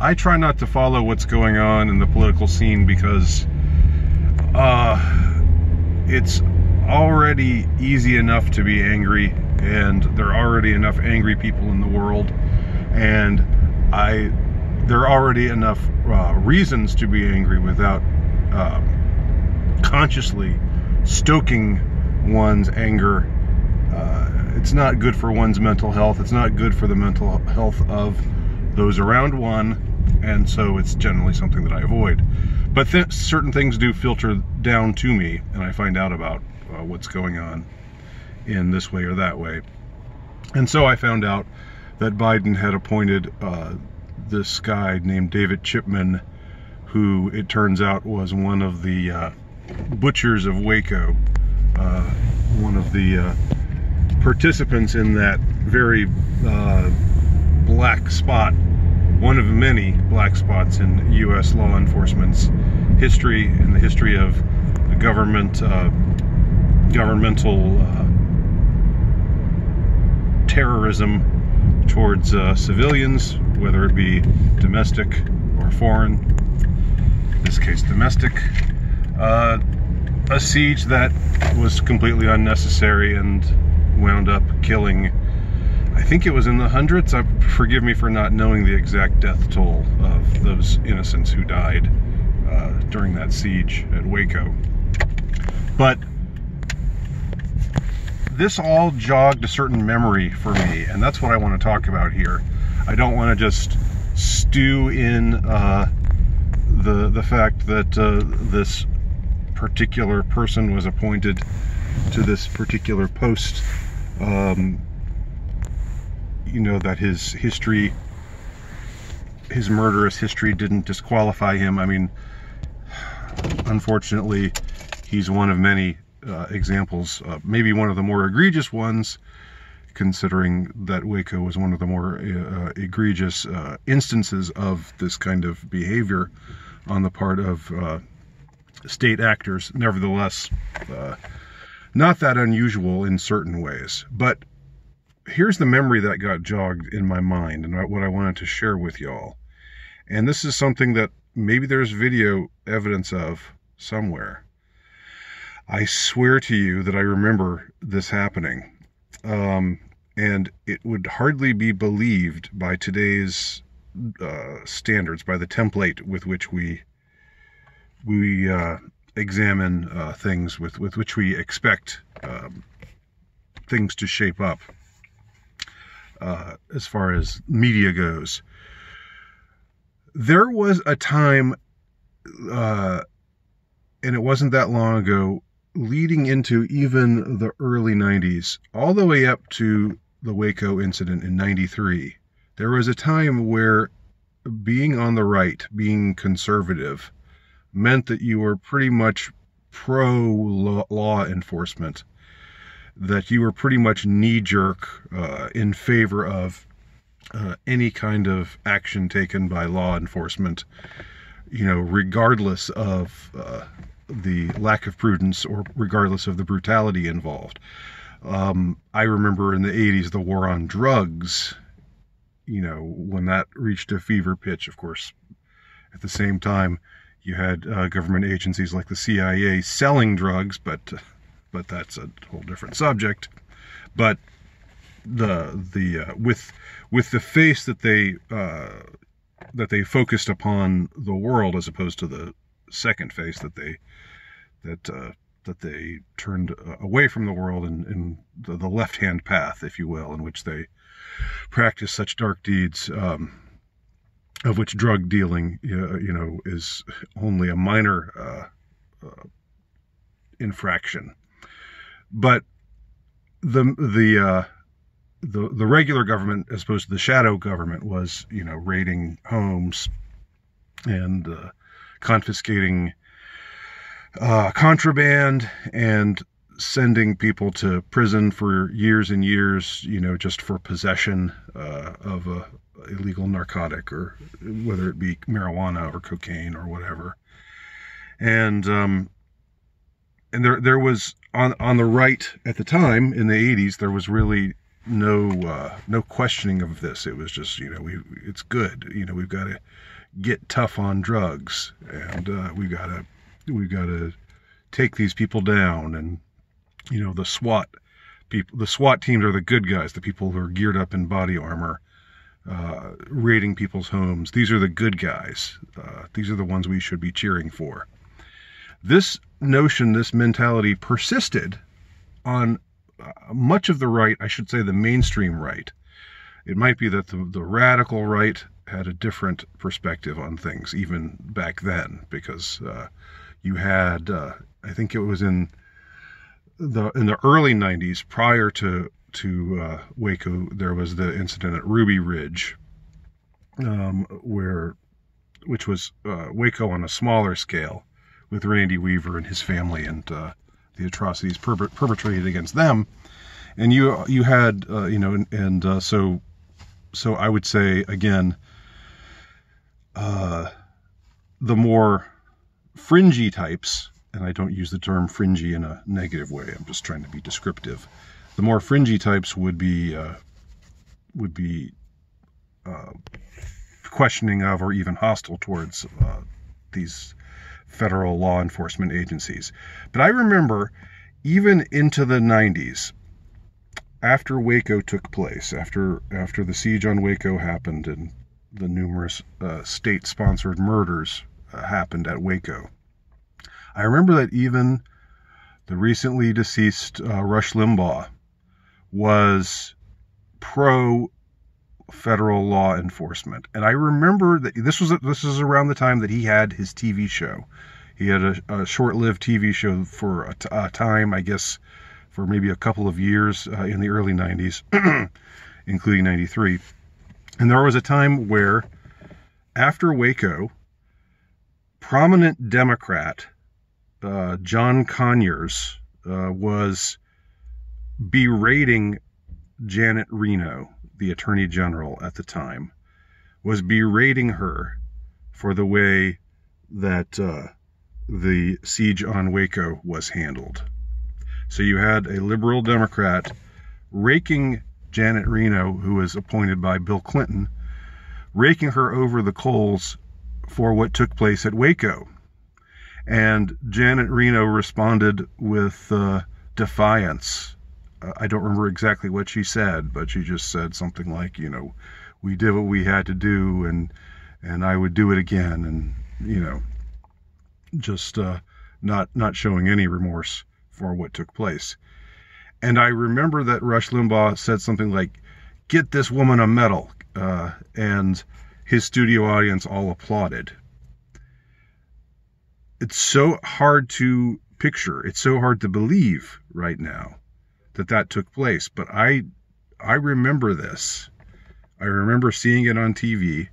I try not to follow what's going on in the political scene because it's already easy enough to be angry, and there are already enough angry people in the world, and there are already enough reasons to be angry without consciously stoking one's anger. It's not good for one's mental health. It's not good for the mental health of those around one, and so it's generally something that I avoid. But certain things do filter down to me, and I find out about what's going on in this way or that way. And so I found out that Biden had appointed this guy named David Chipman, who it turns out was one of the butchers of Waco, one of the participants in that very black spot, one of many black spots in U.S. law enforcement's history, in the history of the governmental terrorism towards civilians, whether it be domestic or foreign. In this case, domestic. A siege that was completely unnecessary and wound up killing, I think it was in the hundreds. Forgive me for not knowing the exact death toll of those innocents who died during that siege at Waco. But this all jogged a certain memory for me, and that's what I want to talk about here. I don't want to just stew in the fact that this particular person was appointed to this particular post. You know, that his history, his murderous history, didn't disqualify him. I mean, unfortunately, he's one of many examples, maybe one of the more egregious ones, considering that Waco was one of the more egregious instances of this kind of behavior on the part of state actors. Nevertheless, not that unusual in certain ways. But here's the memory that got jogged in my mind, and what I wanted to share with y'all. And this is something that maybe there's video evidence of somewhere. I swear to you that I remember this happening. And it would hardly be believed by today's standards, by the template with which we examine things, with which we expect things to shape up. As far as media goes, there was a time, and it wasn't that long ago, leading into even the early 90s, all the way up to the Waco incident in 93, there was a time where being on the right, being conservative, meant that you were pretty much pro-law enforcement, that you were pretty much knee-jerk in favor of any kind of action taken by law enforcement, you know, regardless of the lack of prudence or regardless of the brutality involved. I remember in the 80s, the war on drugs, you know, when that reached a fever pitch. Of course, at the same time, you had government agencies like the CIA selling drugs, but that's a whole different subject. But with the face that they focused upon the world, as opposed to the second face that they turned away from the world, in the left-hand path, if you will, in which they practice such dark deeds, of which drug dealing, you know, is only a minor infraction. But the regular government, as opposed to the shadow government, was, you know, raiding homes and confiscating contraband and sending people to prison for years and years, you know, just for possession of a illegal narcotic, or whether it be marijuana or cocaine or whatever. And there was on the right at the time, in the 80s, there was really no questioning of this. It was just, it's good. We've got to get tough on drugs, and we've got to take these people down. And the SWAT teams are the good guys, the people who are geared up in body armor, raiding people's homes. These are the good guys. These are the ones we should be cheering for. This notion, this mentality persisted on much of the right, I should say the mainstream right. It might be that the radical right had a different perspective on things even back then, because you had, I think it was in the early 90s, prior to Waco, there was the incident at Ruby Ridge, which was Waco on a smaller scale, with Randy Weaver and his family, and the atrocities perpetrated against them. And you had so I would say, again, the more fringy types, and I don't use the term fringy in a negative way, I'm just trying to be descriptive. The more fringy types would be questioning of, or even hostile towards, these federal law enforcement agencies. But I remember, even into the 90s, after Waco took place, after the siege on Waco happened and the numerous state-sponsored murders happened at Waco, I remember that even the recently deceased Rush Limbaugh was pro-federal law enforcement. And I remember that this was around the time that he had his TV show. He had a short-lived TV show for a time, I guess, for maybe a couple of years in the early 90s, including 93. And there was a time where, after Waco, prominent Democrat John Conyers was berating Janet Reno, the Attorney General at the time, was berating her for the way that the siege on Waco was handled. So you had a liberal Democrat raking Janet Reno, who was appointed by Bill Clinton, raking her over the coals for what took place at Waco. And Janet Reno responded with defiance. I don't remember exactly what she said, but she just said something like, we did what we had to do, and I would do it again, and just not showing any remorse for what took place. And I remember that Rush Limbaugh said something like, "Get this woman a medal," and his studio audience all applauded. It's so hard to picture, it's so hard to believe right now that took place, but I remember this. I remember seeing it on TV,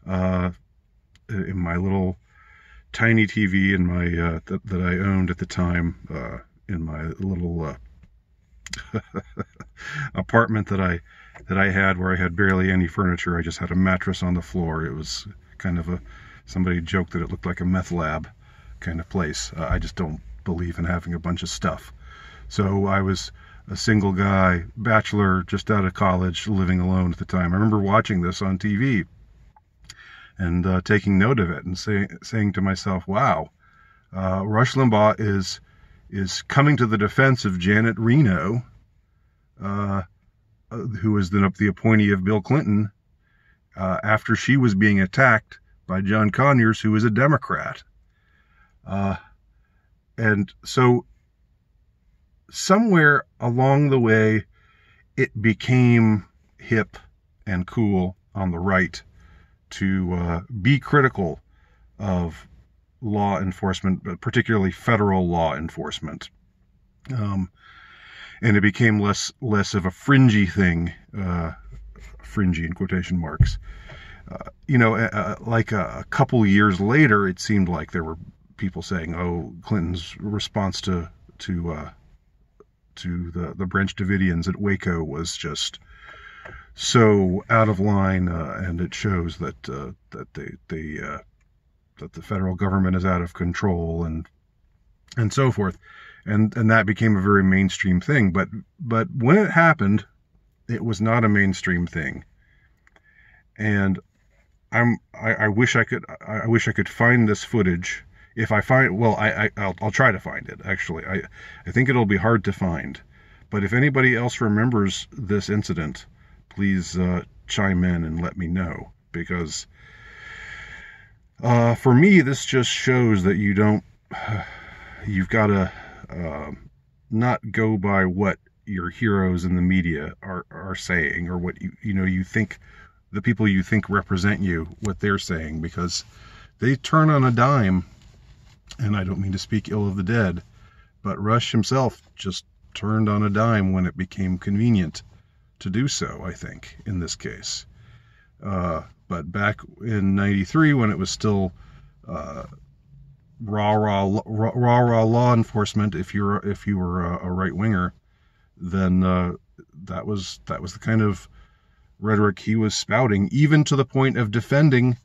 in my little tiny TV in my that I owned at the time, in my little apartment that I had, where I had barely any furniture. I just had a mattress on the floor. It was kind of somebody joked that it looked like a meth lab kind of place. I just don't believe in having a bunch of stuff. So I was a single guy, bachelor, just out of college, living alone at the time. I remember watching this on TV and taking note of it and saying to myself, wow, Rush Limbaugh is coming to the defense of Janet Reno, who was the appointee of Bill Clinton, after she was being attacked by John Conyers, who was a Democrat. And so somewhere along the way, it became hip and cool on the right to be critical of law enforcement, but particularly federal law enforcement. And it became less of a fringy thing, fringy in quotation marks. Like a couple years later, it seemed like there were people saying, "Oh, Clinton's response to the Branch Davidians at Waco was just so out of line, and it shows that the federal government is out of control," and so forth, and that became a very mainstream thing. But when it happened, It was not a mainstream thing. And I wish I could find this footage. If I find, well, I'll try to find it, actually. I think it'll be hard to find. But if anybody else remembers this incident, please chime in and let me know. Because for me, this just shows that you've got to not go by what your heroes in the media are saying, or what you think, the people you think represent you, what they're saying, because they turn on a dime. And I don't mean to speak ill of the dead, but Rush himself just turned on a dime when it became convenient to do so, I think, in this case. But back in '93, when it was still rah law enforcement, if you were a right winger, then that was the kind of rhetoric he was spouting, even to the point of defending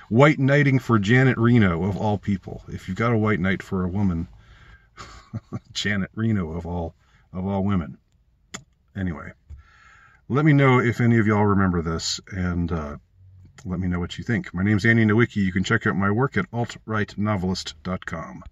white knighting for Janet Reno, of all people. If you've got a white knight for a woman, Janet Reno of all women. Anyway, let me know if any of y'all remember this, and let me know what you think. My name's Andy Nowicki. You can check out my work at altrightnovelist.com.